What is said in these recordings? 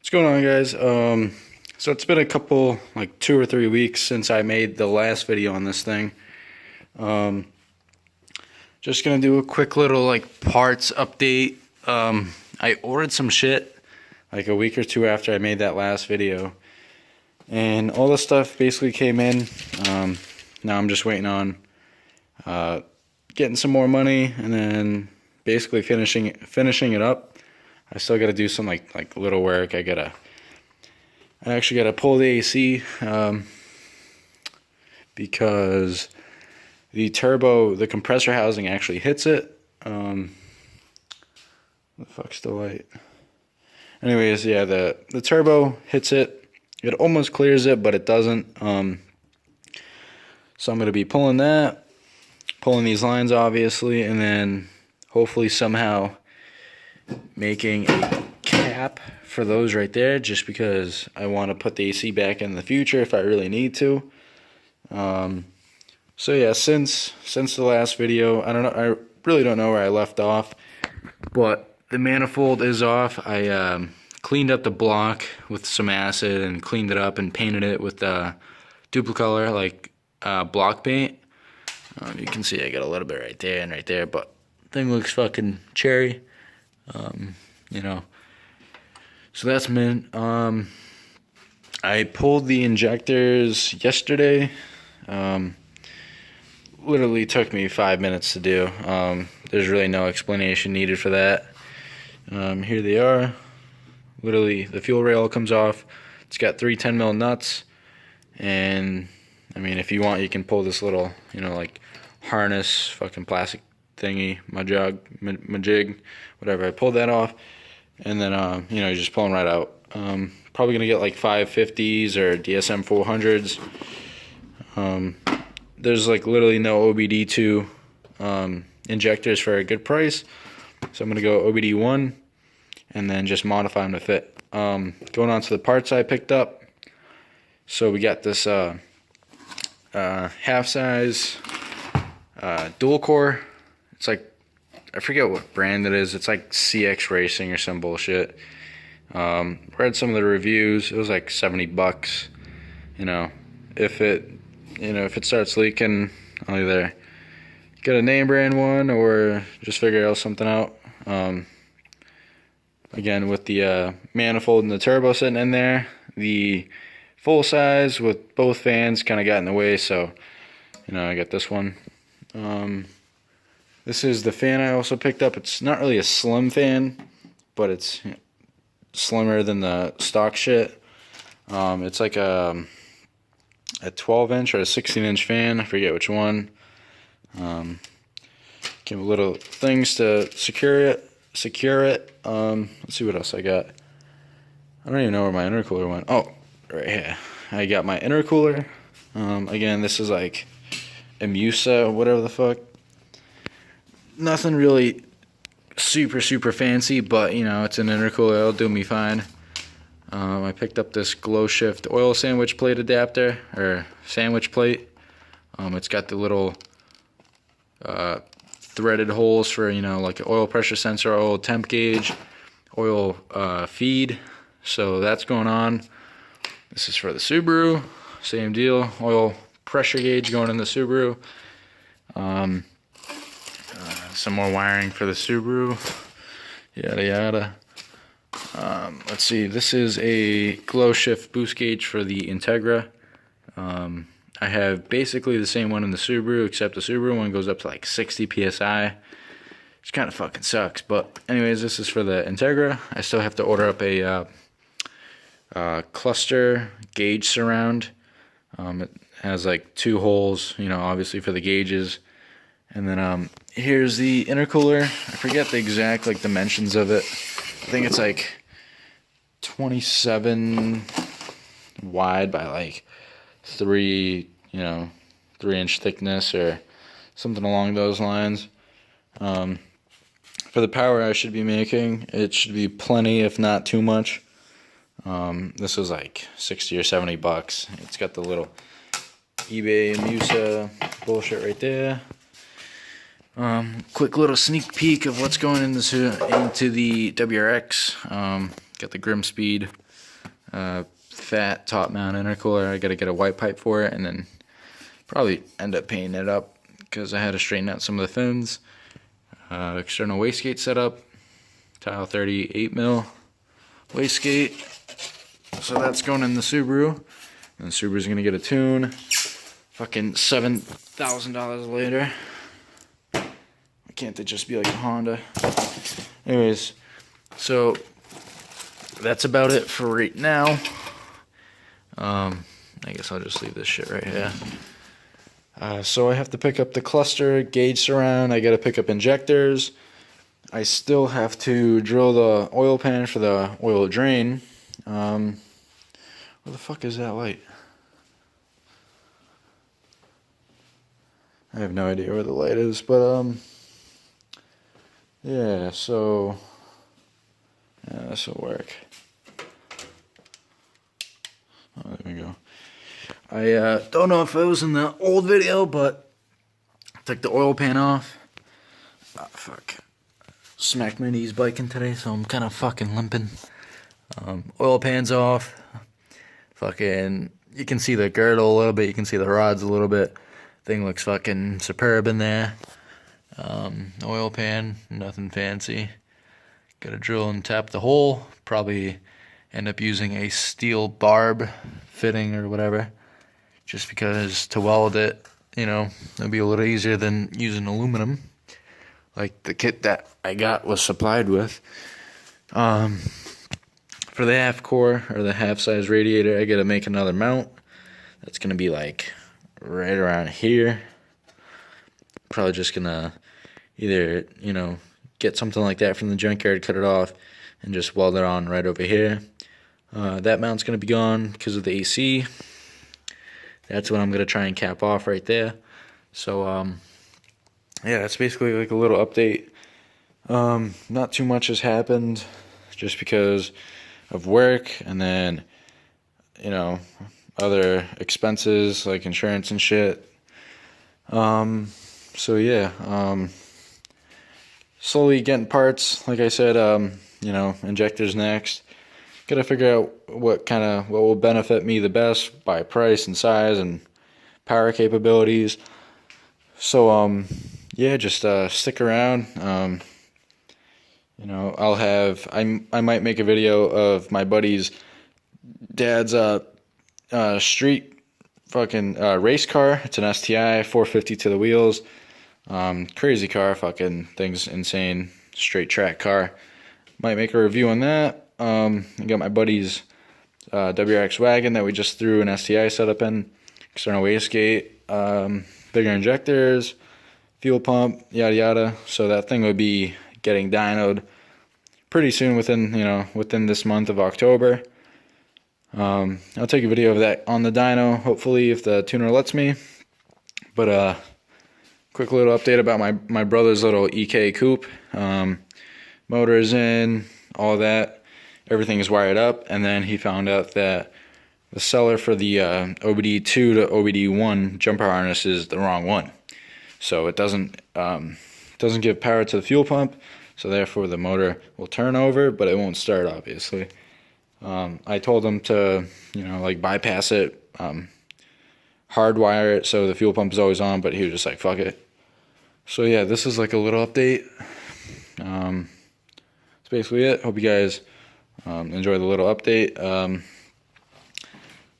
What's going on, guys? So it's been a couple, like 2 or 3 weeks since I made the last video on this thing. Just gonna do a quick little like parts update. I ordered some shit like a week or two after I made that last video, and all the stuff basically came in. Now I'm just waiting on getting some more money and then basically finishing it up. I still got to do some like little work. I actually gotta pull the AC because the turbo, the compressor housing actually hits it. The fuck's the light? Anyways, yeah, the turbo hits it. It almost clears it, but it doesn't. So I'm gonna be pulling these lines, obviously, and then hopefully somehow making a cap for those right there, just because I want to put the AC back in the future if I really need to. So yeah, since the last video, I really don't know where I left off, but the manifold is off. I cleaned up the block with some acid and cleaned it up and painted it with duplicolor, like block paint. You can see I got a little bit right there and right there, but thing looks fucking cherry. You know, so that's mint. I pulled the injectors yesterday. Literally took me 5 minutes to do. There's really no explanation needed for that. Here they are. Literally, the fuel rail comes off. It's got 3 10mm nuts, and I mean, if you want, you can pull this little, like harness, fucking plastic thingy, my jig, whatever. I pulled that off, and then you're just pulling right out. Probably gonna get like 550s or DSM 400s. There's like literally no OBD2 injectors for a good price, so I'm gonna go OBD1 and then just modify them to fit. Going on to the parts I picked up. So we got this half size dual core. It's like, I forget what brand it is. It's like CX Racing or some bullshit. Read some of the reviews. It was like $70. If it starts leaking, I'll either get a name brand one or just figure something out. Again, with the manifold and the turbo sitting in there, the full size with both fans kind of got in the way, so I got this one. This is the fan I also picked up. It's not really a slim fan, but it's slimmer than the stock shit. It's like a 12-inch or a 16-inch fan. I forget which one. Give little things to secure it. Let's see what else I got. I don't even know where my intercooler went. Oh, right here. I got my intercooler. Again, this is like Emusa, whatever the fuck. Nothing really super fancy, but it's an intercooler. It'll do me fine. I picked up this Glow Shift oil sandwich plate adapter, or sandwich plate. It's got the little threaded holes for like an oil pressure sensor, oil temp gauge, oil feed. So that's going on. This is for the Subaru. Same deal. Oil pressure gauge going in the Subaru. Some more wiring for the Subaru, yada yada. Let's see, this is a glow shift boost gauge for the Integra. I have basically the same one in the Subaru, except the Subaru one goes up to like 60 psi, which kind of fucking sucks. But anyways, this is for the Integra. I still have to order up a cluster gauge surround. It has like 2 holes, obviously for the gauges. And then here's the intercooler. I forget the exact like dimensions of it. I think it's like 27 wide by like 3-inch thickness or something along those lines. For the power I should be making, it should be plenty, if not too much. This was like 60 or 70 bucks. It's got the little eBay Emusa bullshit right there. Quick little sneak peek of what's going into the WRX. got the Grimspeed fat top mount intercooler. I gotta get a white pipe for it, and then probably end up painting it up because I had to straighten out some of the fins. External wastegate setup, tile 38 mil wastegate. So that's going in the Subaru, and the Subaru's gonna get a tune. Fucking $7,000 later. Why can't they just be like a Honda? Anyways, so that's about it for right now. I guess I'll just leave this shit right here. So I have to pick up the cluster, gauge surround, I gotta pick up injectors. I still have to drill the oil pan for the oil drain. Where the fuck is that light? I have no idea where the light is, but yeah, so yeah, this will work. Oh, there we go. I don't know if it was in the old video, but I took the oil pan off. Oh, fuck. Smacked my knees biking today, so I'm kind of fucking limping. Oil pan's off. Fucking, you can see the girdle a little bit, you can see the rods a little bit. Thing looks fucking superb in there. Oil pan, nothing fancy. Gotta drill and tap the hole. Probably end up using a steel barb fitting or whatever, just because to weld it, you know, it'll be a little easier than using aluminum, like the kit that I got was supplied with. For the half core or the half size radiator, I gotta make another mount. That's gonna be like right around here. Probably just gonna either, you know, get something like that from the junkyard, cut it off, and just weld it on right over here. That mount's gonna be gone because of the AC. That's what I'm gonna try and cap off right there. So yeah, that's basically like a little update. Not too much has happened just because of work, and then, you know, other expenses like insurance and shit. So yeah, slowly getting parts. Like I said, you know, injectors next. Gotta figure out what will benefit me the best by price and size and power capabilities. So yeah, just stick around. You know, I might make a video of my buddy's dad's street fucking race car. It's an STI 450 to the wheels. Crazy car, fucking thing's insane. Straight track car. Might make a review on that. I got my buddy's WRX wagon that we just threw an STI setup in. External wastegate, bigger injectors, fuel pump, yada yada. So that thing would be getting dynoed pretty soon, within this month of October. I'll take a video of that on the dyno, hopefully, if the tuner lets me. But quick little update about my brother's little EK coupe. Motor's in, all that. Everything is wired up, and then he found out that the seller for the OBD2 to OBD1 jumper harness is the wrong one. So it doesn't give power to the fuel pump, so therefore the motor will turn over, but it won't start, obviously. I told him to, like, bypass it, hardwire it so the fuel pump is always on, but he was just like, fuck it. So yeah, this is like a little update. That's basically it. Hope you guys enjoy the little update.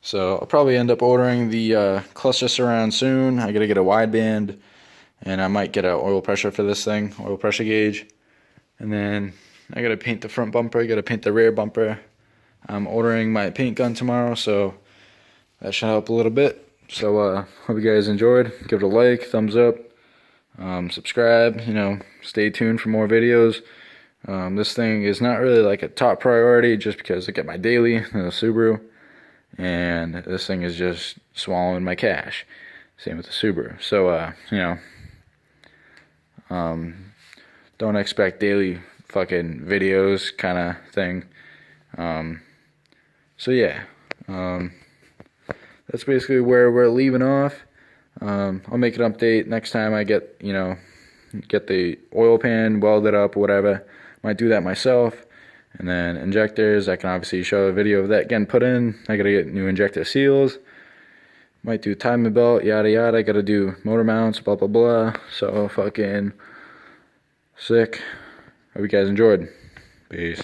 So I'll probably end up ordering the cluster surround soon. I gotta get a wideband, and I might get an oil pressure for this thing, oil pressure gauge. And then I gotta paint the front bumper, I gotta paint the rear bumper. I'm ordering my paint gun tomorrow, so that should help a little bit. So hope you guys enjoyed. Give it a like, thumbs up, subscribe, stay tuned for more videos. This thing is not really like a top priority just because I get my daily in the Subaru, and this thing is just swallowing my cash. Same with the Subaru. So don't expect daily fucking videos kind of thing. So yeah, that's basically where we're leaving off. I'll make an update next time I get the oil pan welded up or whatever. Might do that myself, And then injectors, I can obviously show a video of that getting put in. I gotta get new injector seals. Might do timing belt, yada yada. Gotta do motor mounts, blah blah blah. So fucking sick. Hope you guys enjoyed. Peace.